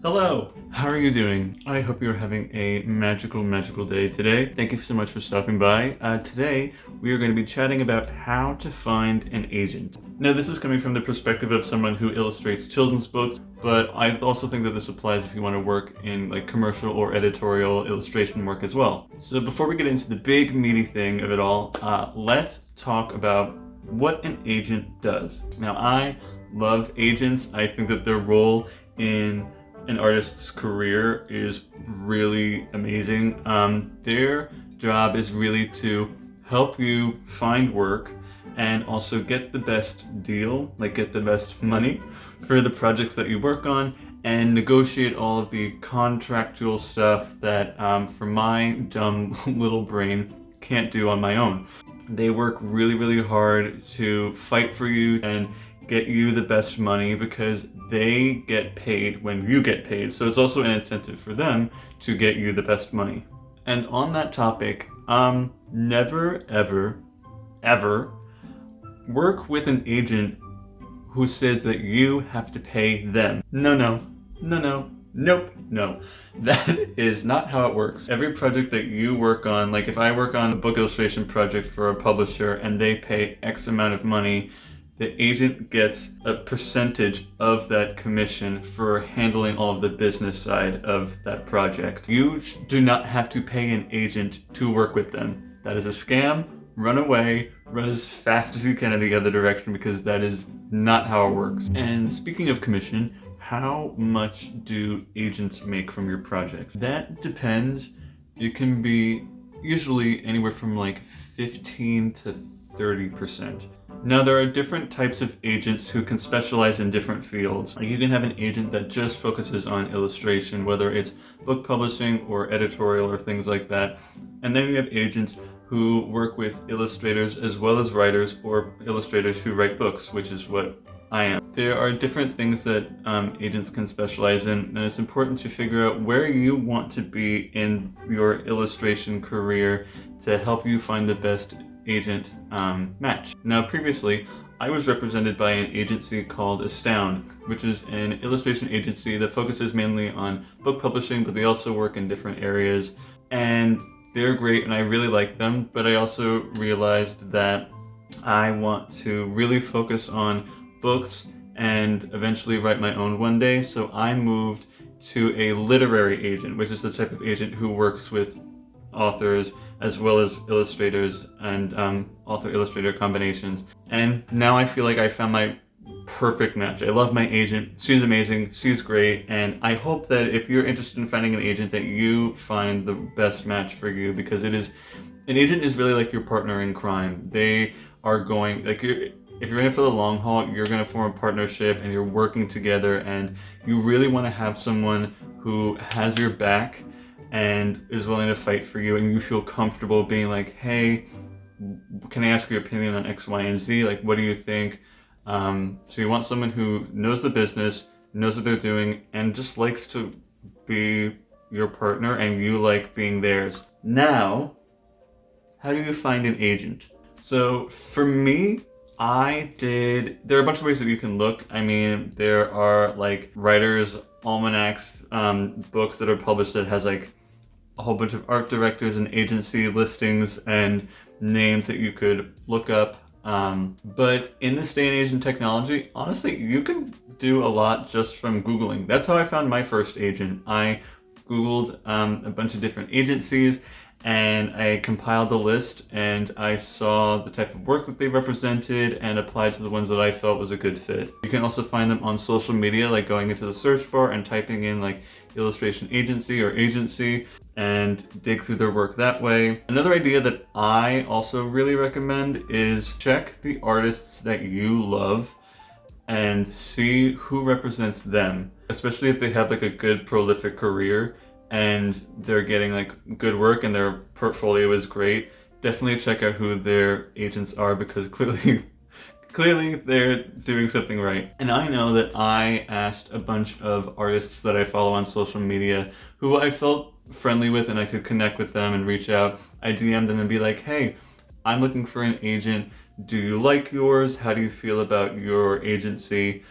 Hello! How are you doing? I hope you're having a magical day today. Thank you so much for stopping by. Today, we are going to be chatting about how to find an agent. Now, this is coming from the perspective of someone who illustrates children's books, but I also think that this applies if you want to work in like commercial or editorial illustration work as well. So before we get into the big meaty thing of it all, let's talk about what an agent does. Now, I love agents. I think that their role in an artist's career is really amazing. Their job is really to help you find work and also get the best deal, like get the best money for the projects that you work on, and negotiate all of the contractual stuff that for my dumb little brain can't do on my own. They work really hard to fight for you and get you the best money because they get paid when you get paid. So it's also an incentive for them to get you the best money. And on that topic, never ever work with an agent who says that you have to pay them. No. That is not how it works. Every project that you work on, like if I work on a book illustration project for a publisher and they pay X amount of money, the agent gets a percentage of that commission for handling all of the business side of that project. You do not have to pay an agent to work with them. That is a scam. Run away. Run as fast as you can in the other direction because that is not how it works. And speaking of commission, how much do agents make from your projects? That depends. It can be usually anywhere from like 15 to 30%. Now, there are different types of agents who can specialize in different fields. Like you can have an agent that just focuses on illustration, whether it's book publishing or editorial or things like that. And then you have agents who work with illustrators as well as writers or illustrators who write books, which is what I am. There are different things that agents can specialize in, and it's important to figure out where you want to be in your illustration career to help you find the best agent match. Now, previously, I was represented by an agency called Astound, which is an illustration agency that focuses mainly on book publishing, but they also work in different areas. And they're great, and I really like them, but I also realized that I want to really focus on books and eventually write my own one day. So I moved to a literary agent, which is the type of agent who works with authors as well as illustrators and author-illustrator combinations. And now I feel like I found my perfect match. I love my agent. She's amazing. She's great. And I hope that if you're interested in finding an agent that you find the best match for you, because an agent is really like your partner in crime. They are going, if you're in it for the long haul, you're going to form a partnership and you're working together, and you really want to have someone who has your back and is willing to fight for you, and you feel comfortable being like, hey, can I ask your opinion on X, Y, and Z? Like, what do you think? So you want someone who knows the business, knows what they're doing, and just likes to be your partner, and you like being theirs. Now, how do you find an agent? So for me, there are a bunch of ways that you can look. I mean, there are like writers' almanacs, books that are published that has like a whole bunch of art directors and agency listings and names that you could look up. But in this day and age in technology, honestly, you can do a lot just from Googling. That's how I found my first agent. I Googled a bunch of different agencies, and I compiled the list, and I saw the type of work that they represented and applied to the ones that I felt was a good fit. You can also find them on social media, like going into the search bar and typing in like illustration agency or agency and dig through their work that way. Another idea that I also really recommend is check the artists that you love and see who represents them, especially if they have like a good prolific career and they're getting like good work and their portfolio is great. Definitely check out who their agents are, because clearly they're doing something right. And I know that I asked a bunch of artists that I follow on social media who I felt friendly with and I could connect with them and reach out. I DM'd them and be like, hey, I'm looking for an agent. Do you like yours? How do you feel about your agency?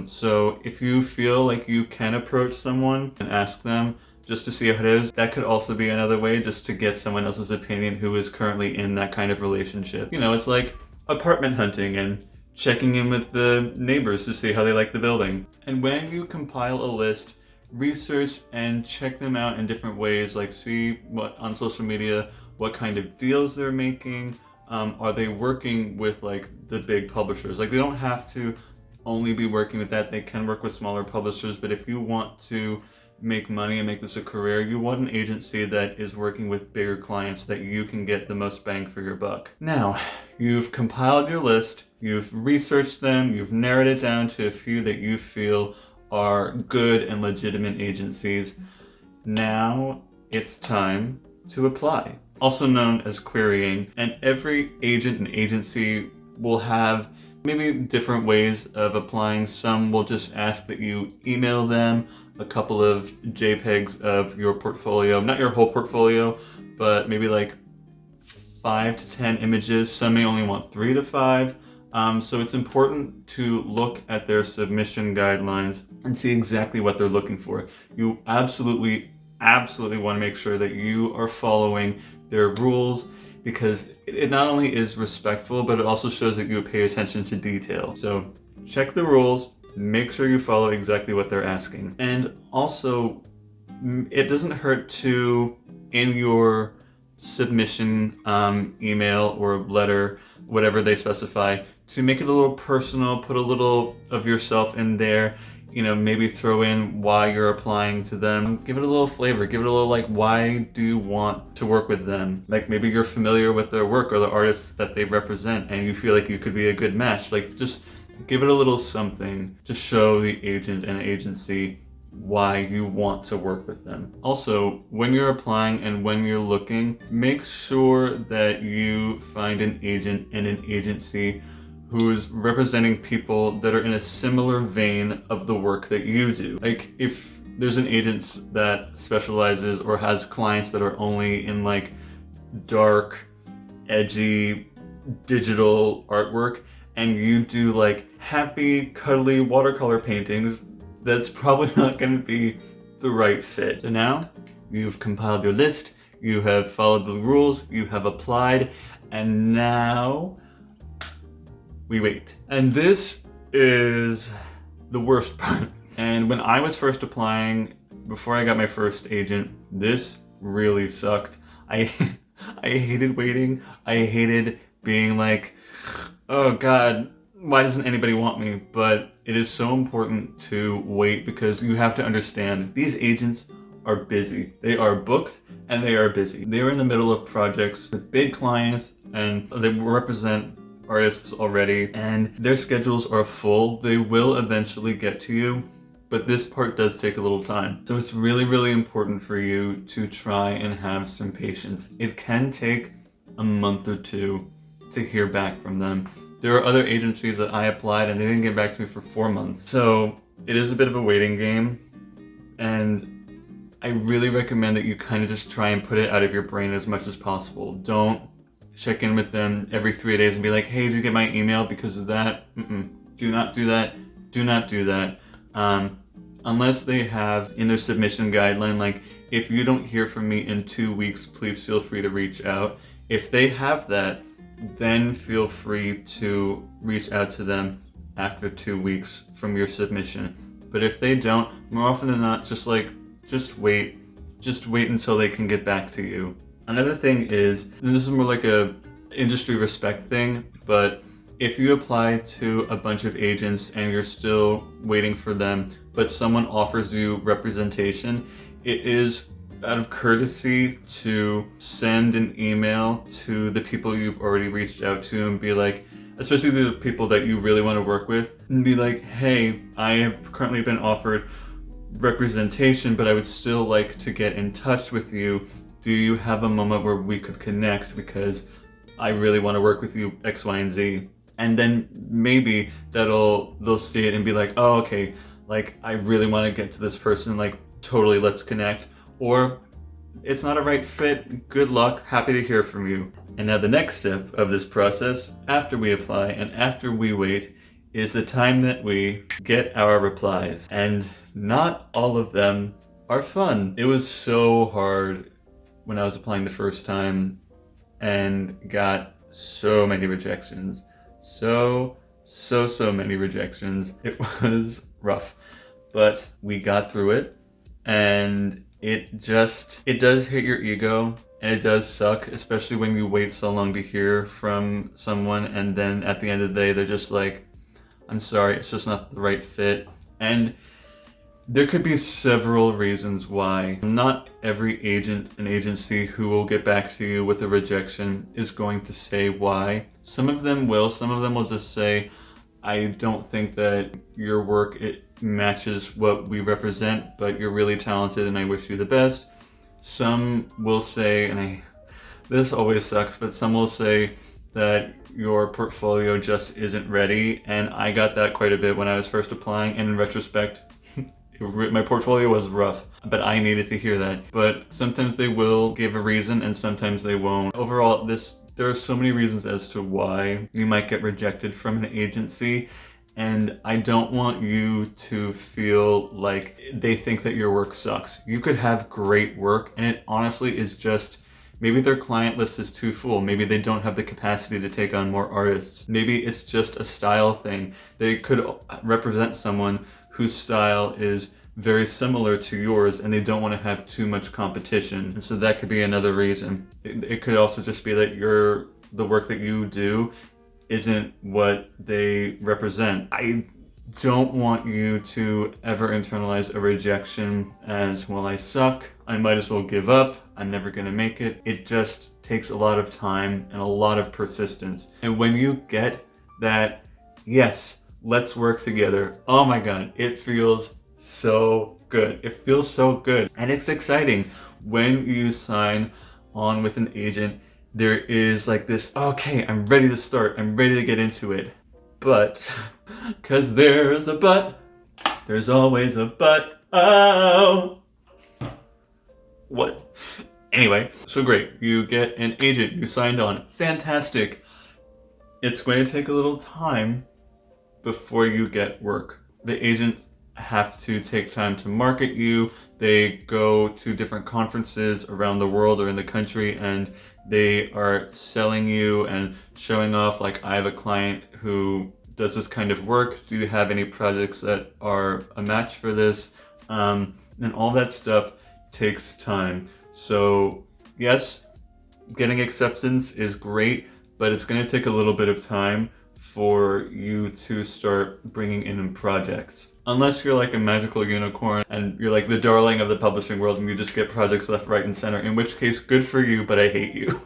So if you feel like you can approach someone and ask them just to see how it is, that could also be another way just to get someone else's opinion who is currently in that kind of relationship. You know, it's like apartment hunting and checking in with the neighbors to see how they like the building. And when you compile a list, research and check them out in different ways, like see what on social media, what kind of deals they're making. Are they working with like the big publishers? Like they don't have to only be working with that. They can work with smaller publishers, but if you want to make money and make this a career, you want an agency that is working with bigger clients that you can get the most bang for your buck. Now, you've compiled your list, you've researched them, you've narrowed it down to a few that you feel are good and legitimate agencies. Now it's time to apply, also known as querying. And every agent and agency will have maybe different ways of applying. Some will just ask that you email them a couple of JPEGs of your portfolio, not your whole portfolio, but maybe like 5 to 10 images. Some may only want 3 to 5. So it's important to look at their submission guidelines and see exactly what they're looking for. You absolutely want to make sure that you are following their rules, because it not only is respectful, but it also shows that you pay attention to detail. So check the rules, make sure you follow exactly what they're asking. And also, it doesn't hurt to, in your submission email or letter, whatever they specify, to make it a little personal, put a little of yourself in there. You know, maybe throw in why you're applying to them. Give it a little flavor. Give it a little like, why do you want to work with them? Like maybe you're familiar with their work or the artists that they represent and you feel like you could be a good match. Like just give it a little something to show the agent and agency why you want to work with them. Also, when you're applying and when you're looking, make sure that you find an agent and an agency who's representing people that are in a similar vein of the work that you do. Like if there's an agent that specializes or has clients that are only in like dark, edgy, digital artwork, and you do like happy, cuddly watercolor paintings, that's probably not going to be the right fit. So now you've compiled your list, you have followed the rules, you have applied, and now we wait. And this is the worst part. And when I was first applying, before I got my first agent, this really sucked. I hated waiting. I hated being like, oh God, why doesn't anybody want me? But it is so important to wait, because you have to understand these agents are busy. They are booked and they are busy. They are in the middle of projects with big clients and they represent artists already, and their schedules are full. They will eventually get to you, but this part does take a little time. So it's really important for you to try and have some patience. It can take a month or two to hear back from them. There are other agencies that I applied and they didn't get back to me for 4 months. So it is a bit of a waiting game, and I really recommend that you kind of just try and put it out of your brain as much as possible. Don't check in with them every 3 days and be like, hey, did you get my email? Because of that, do not do that. Do not do that. Unless they have in their submission guideline, like, if you don't hear from me in 2 weeks, please feel free to reach out. If they have that, then feel free to reach out to them after 2 weeks from your submission. But if they don't, more often than not, just wait. Just wait until they can get back to you. Another thing is, and this is more like a industry respect thing, but if you apply to a bunch of agents and you're still waiting for them, but someone offers you representation, it is out of courtesy to send an email to the people you've already reached out to and be like, especially the people that you really want to work with, and be like, hey, I have currently been offered representation, but I would still like to get in touch with you. Do you have a moment where we could connect, because I really want to work with you, X, Y, and Z? And then maybe they'll see it and be like, oh, okay, like I really want to get to this person, like totally, let's connect. Or it's not a right fit, good luck, happy to hear from you. And now the next step of this process, after we apply and after we wait, is the time that we get our replies. And not all of them are fun. It was so hard when I was applying the first time and got so many rejections. So many rejections. It was rough, but we got through it, and it does hit your ego, and it does suck, especially when you wait so long to hear from someone, and then at the end of the day, they're just like, I'm sorry, it's just not the right fit. And there could be several reasons why. Not every agent and agency who will get back to you with a rejection is going to say why. Some of them will just say, I don't think that your work matches what we represent, but you're really talented and I wish you the best. Some will say, this always sucks, but some will say that your portfolio just isn't ready. And I got that quite a bit when I was first applying, and in retrospect, my portfolio was rough, but I needed to hear that. But sometimes they will give a reason and sometimes they won't. Overall, there are so many reasons as to why you might get rejected from an agency, and I don't want you to feel like they think that your work sucks. You could have great work, and it honestly is just, maybe their client list is too full. Maybe they don't have the capacity to take on more artists. Maybe it's just a style thing. They could represent someone whose style is very similar to yours and they don't want to have too much competition. And so that could be another reason. It could also just be that the work that you do isn't what they represent. I don't want you to ever internalize a rejection as, well, I suck, I might as well give up, I'm never gonna make it. It just takes a lot of time and a lot of persistence. And when you get that, yes, let's work together, oh my God, it feels so good. It feels so good. And it's exciting. When you sign on with an agent, there is like this, okay, I'm ready to start, I'm ready to get into it. But, cause there's a but, there's always a but, oh. What? Anyway, so great, you get an agent, you signed on, fantastic. It's going to take a little time before you get work. The agent have to take time to market you. They go to different conferences around the world or in the country, and they are selling you and showing off, like, I have a client who does this kind of work. Do you have any projects that are a match for this? And all that stuff takes time. So yes, getting acceptance is great, but it's going to take a little bit of time for you to start bringing in projects. Unless you're like a magical unicorn and you're like the darling of the publishing world and you just get projects left, right, and center, in which case, good for you, but I hate you.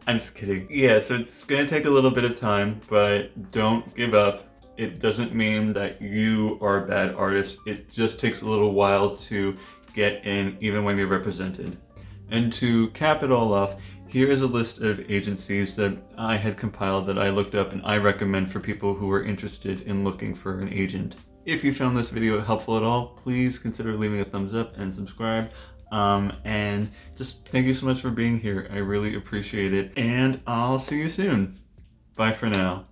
I'm just kidding. Yeah, so it's gonna take a little bit of time, but don't give up. It doesn't mean that you are a bad artist. It just takes a little while to get in, even when you're represented. And to cap it all off, here is a list of agencies that I had compiled that I looked up and I recommend for people who are interested in looking for an agent. If you found this video helpful at all, please consider leaving a thumbs up and subscribe. And just thank you so much for being here. I really appreciate it. And I'll see you soon. Bye for now.